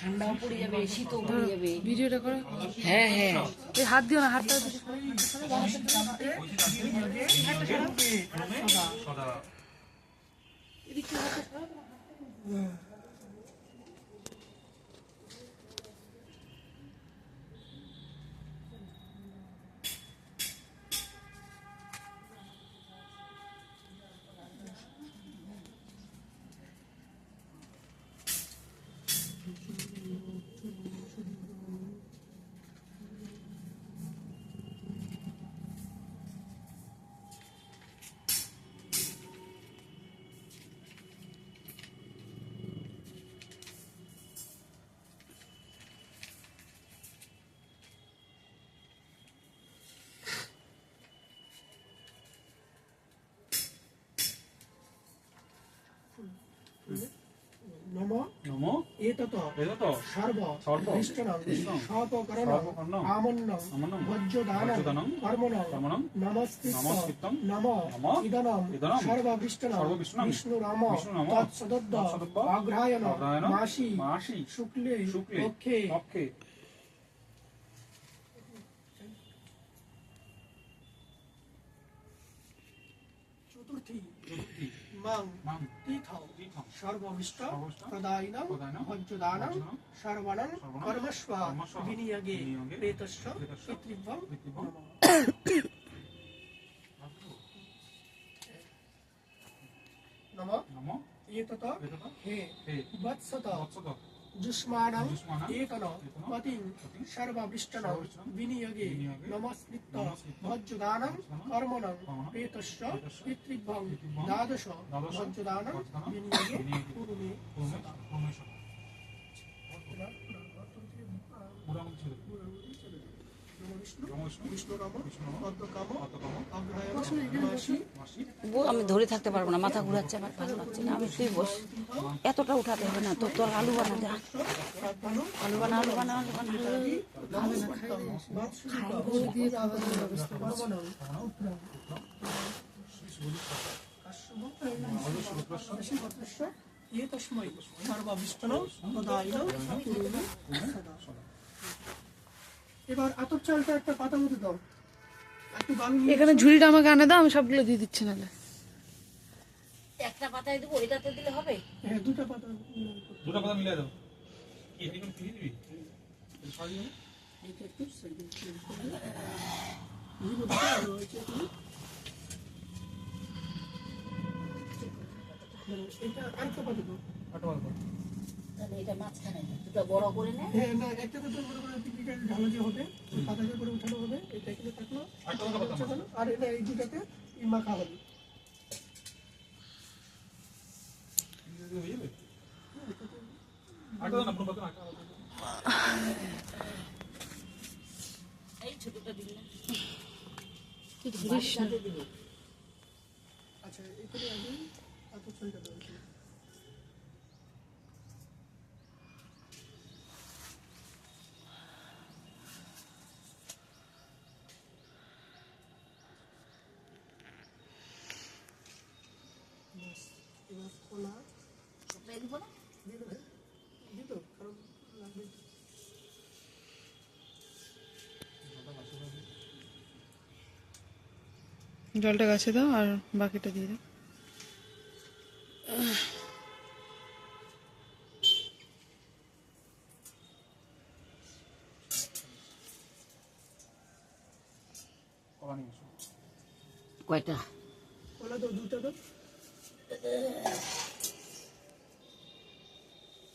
ঠান্ডাও পড়ে যাবে, শীতও পড়ে যাবে। ভিডিওটা করে। হ্যাঁ হ্যাঁ, এই হাত দিও না, হাতটা নমো নমো এতত এতত সর্ব সর্ব বিষ্ণুং বিষ্ণুং স্বপকরণং স্বপকরণং আমন্নং আমন্নং বজ্রদানং বজ্রদানং কর্মণং কর্মণং নমস্কৃত্যং নমস্কৃত্যং নমো নমো ইদনং ইদনং সর্ববিষ্ণুং সর্ববিষ্ণুং বিষ্ণুরাম বিষ্ণুরাম তৎসদদ্দ তৎসদদ্দ অগ্রহায়ণ অগ্রহায়ণ মাসি মাসি শুক্লে শুক্লে পক্ষে পক্ষে চতুর্থী চতুর্থী মাং মাং তীর্থৌ তীর্থং সর্ববিষ্ট সর্ববিষ্ট প্রদায়িনং প্রদায়িনং ভজ্রদানং ভজ্রদানং সর্বণং সর্বণং কর্মস্ব কর্মস্ব বিনিয়োগে বিনিয়োগে প্রেতস্য প্রেতস্য পিতৃভ্যং পিতৃভ্যং নমঃ নমো এতত এতত হে হে বৎসত বৎসত যুষ্মাণং যুষ্মাণং একন একন পতিং পতিং সর্ববিষ্টনং সর্ববিষ্টনং বিনিয়োগে বিনিয়োগে নমস্কৃত্য নমস্কৃত্য ভজ্রদানং ভজ্রদানং কর্মণং কর্মণং প্রেতস্য প্রেতস্য পিতৃভ্যং পিতৃভ্যং দ্বাদশ দ্বাদশ ভজ্রদানং ভজ্রদানং বিনিয়োগে বিনিয়োগে কুরুমে সদা। পরমেশ্বর এবার পুরাণ ছিল বিষ্ণু বিষ্ণু বিষ্ণুরাম বিষ্ণুরাম পদ্মকাম পদ্মকাম অগ্রহায়ণ মাসি মাসি আমি ধরে থাকতে পারবো না, মাথা ঘুরাচ্ছে, আমার ভালো লাগছে না, আমি তুই বস। এতটা উঠাতে হবে না তো, তোর আলু বানা যা, শ্রদ্ধানং আলু বানা আলু বানা আলু বানা। এবার আতপ চালটা একটা পাতা মতো দাও, একটু বালু নিয়ে এখানে ঝুড়িটা আমাকে আনে দাও, আমি সবগুলো দিয়ে দিচ্ছি নাহলে। একটা পাতায় দেবো, এটাতে দিলে হবে? হ্যাঁ দুটো পাতা দুটো কথা মিলিয়ে দাও কি এরকম কি দিবি সাজিয়ে এটা একটু সাইডে নিব দুটো আর রয়েছে এটা আরেকটা পাতা দাও। আটো আটো তাহলে এটা মাঝখানে দুটো বড় করে নে। হ্যাঁ না একটা পাতা বড় করে পিকনিকে ঢালা যে হবে ওই পাতাকে করে উঠানো হবে, এটা এখানে থাকলো আটো কথা আর এটা এই দুটাতে মাখা হবে। হয়ে যাবে আটো না পুরো কথা আটো এই ছোটটা দিলে না। আচ্ছা এখানে আগে আতপ চালটা দাও। এবার খোলা সবটাই দিব না? দিয়ে দেবে দিত কারণ লাগবে। জলটা গাছে দাও আর বাকিটা দিয়ে দাও। কলা নিয়ে এসো কয়টা? খোলা দাও দুটো দাও।